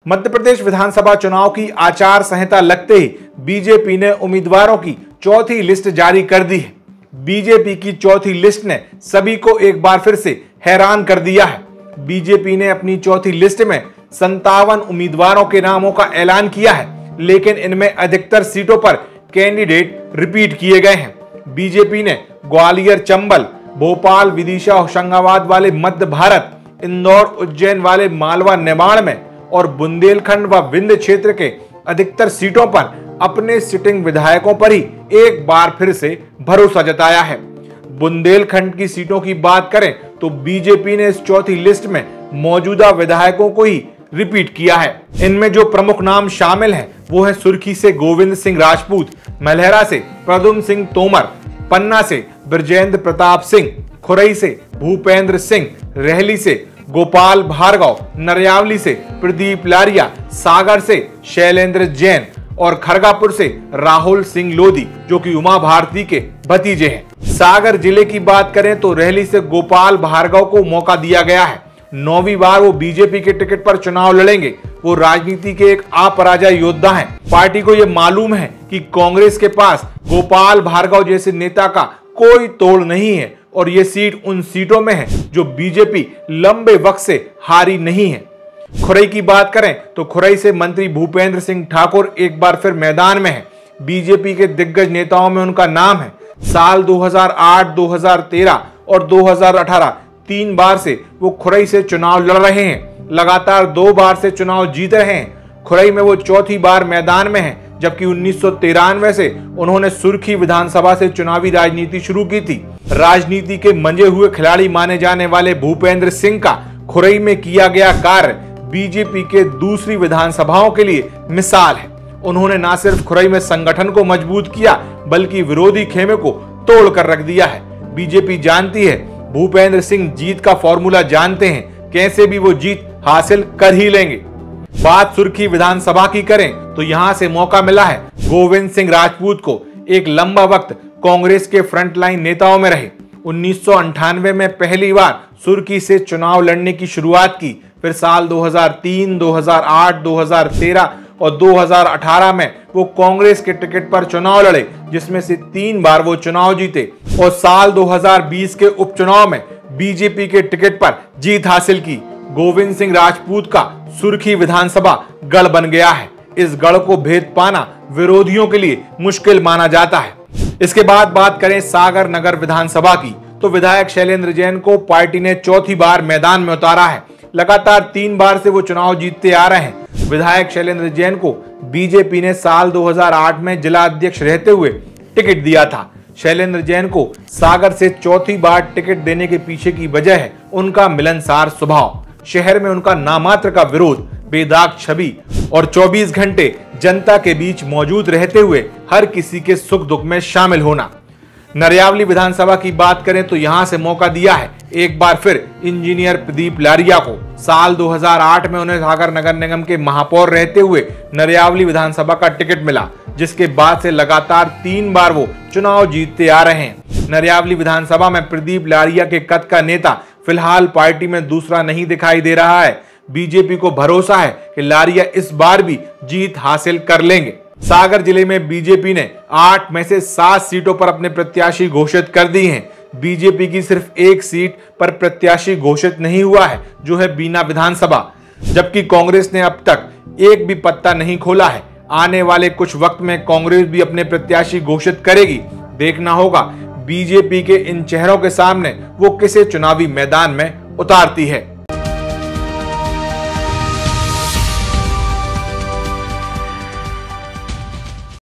मध्य प्रदेश विधानसभा चुनाव की आचार संहिता लगते ही बीजेपी ने उम्मीदवारों की चौथी लिस्ट जारी कर दी है। बीजेपी की चौथी लिस्ट ने सभी को एक बार फिर से हैरान कर दिया है। बीजेपी ने अपनी चौथी लिस्ट में 57 उम्मीदवारों के नामों का ऐलान किया है, लेकिन इनमें अधिकतर सीटों पर कैंडिडेट रिपीट किए गए हैं। बीजेपी ने ग्वालियर, चंबल, भोपाल, विदिशा, होशंगाबाद वाले मध्य भारत, इंदौर, उज्जैन वाले मालवा, निमाड़ में और बुंदेलखंड व विंध्य क्षेत्र के अधिकतर सीटों पर अपने सिटिंग विधायकों पर ही एक बार फिर से भरोसा जताया है। बुंदेलखंड की सीटों की बात करें तो बीजेपी ने इस चौथी लिस्ट में मौजूदा विधायकों को ही रिपीट किया है। इनमें जो प्रमुख नाम शामिल हैं वो है सुर्खी से गोविंद सिंह राजपूत, मलहरा से प्रद्युम्न सिंह तोमर, पन्ना से ब्रजेंद्र प्रताप सिंह, खुरई से भूपेंद्र सिंह, रेहली से गोपाल भार्गव, नरयावली से प्रदीप लारिया, सागर से शैलेंद्र जैन और खरगापुर से राहुल सिंह लोधी, जो कि उमा भारती के भतीजे हैं। सागर जिले की बात करें तो रेहली से गोपाल भार्गव को मौका दिया गया है। 9वीं बार वो बीजेपी के टिकट पर चुनाव लड़ेंगे। वो राजनीति के एक अपराजय योद्धा हैं। पार्टी को यह मालूम है कि कांग्रेस के पास गोपाल भार्गव जैसे नेता का कोई तोड़ नहीं है और ये सीट उन सीटों में है जो बीजेपी लंबे वक्त से हारी नहीं है। खुरई की बात करें तो खुरई से मंत्री भूपेंद्र सिंह ठाकुर एक बार फिर मैदान में है। बीजेपी के दिग्गज नेताओं में उनका नाम है। साल 2008, 2013 और 2018 3 बार से वो खुरई से चुनाव लड़ रहे हैं। लगातार 2 बार से चुनाव जीत रहे हैं। खुरई में वो चौथी बार मैदान में है, जबकि 1993 से उन्होंने सुर्खी विधानसभा से चुनावी राजनीति शुरू की थी। राजनीति के मंजे हुए खिलाड़ी माने जाने वाले भूपेंद्र सिंह का खुरई में किया गया कार्य बीजेपी के दूसरी विधानसभाओं के लिए मिसाल है। उन्होंने न सिर्फ खुरई में संगठन को मजबूत किया, बल्कि विरोधी खेमे को तोड़ कर रख दिया है। बीजेपी जानती है भूपेंद्र सिंह जीत का फॉर्मूला जानते हैं, कैसे भी वो जीत हासिल कर ही लेंगे। बात सुर्खी विधानसभा की करें तो यहां से मौका मिला है गोविंद सिंह राजपूत को। एक लंबा वक्त कांग्रेस के फ्रंटलाइन नेताओं में रहे। 1998 में पहली बार सुर्खी से चुनाव लड़ने की शुरुआत की। फिर साल 2003, 2008, 2013 और 2018 में वो कांग्रेस के टिकट पर चुनाव लड़े, जिसमें से 3 बार वो चुनाव जीते और साल 2020 के उपचुनाव में बीजेपी के टिकट पर जीत हासिल की। गोविंद सिंह राजपूत का सुर्खी विधानसभा गढ़ बन गया है। इस गढ़ को भेद पाना विरोधियों के लिए मुश्किल माना जाता है। इसके बाद बात करें सागर नगर विधानसभा की तो विधायक शैलेंद्र जैन को पार्टी ने चौथी बार मैदान में उतारा है। लगातार 3 बार से वो चुनाव जीतते आ रहे हैं। विधायक शैलेंद्र जैन को बीजेपी ने साल 2008 में जिला अध्यक्ष रहते हुए टिकट दिया था। शैलेंद्र जैन को सागर से चौथी बार टिकट देने के पीछे की वजह है उनका मिलनसार स्वभाव। शहर में उनका नामात्र का विरोध, बेदाग छवि और 24 घंटे जनता के बीच मौजूद रहते हुए हर किसी के सुख दुख में शामिल होना। नरयावली विधानसभा की बात करें तो यहां से मौका दिया है एक बार फिर इंजीनियर प्रदीप लारिया को। साल 2008 में उन्हें सागर नगर निगम के महापौर रहते हुए नरयावली विधानसभा का टिकट मिला, जिसके बाद से लगातार 3 बार वो चुनाव जीतते आ रहे हैं। नरयावली विधानसभा में प्रदीप लारिया के कद का नेता फिलहाल पार्टी में दूसरा नहीं दिखाई दे रहा है। बीजेपी को भरोसा है कि लारिया इस बार भी जीत हासिल कर लेंगे। सागर जिले में बीजेपी ने 8 में से 7 सीटों पर अपने प्रत्याशी घोषित कर दी हैं। बीजेपी की सिर्फ एक सीट पर प्रत्याशी घोषित नहीं हुआ है, जो है बीना विधानसभा, जबकि कांग्रेस ने अब तक एक भी पत्ता नहीं खोला है। आने वाले कुछ वक्त में कांग्रेस भी अपने प्रत्याशी घोषित करेगी। देखना होगा बीजेपी के इन चेहरों के सामने वो किसे चुनावी मैदान में उतारती है।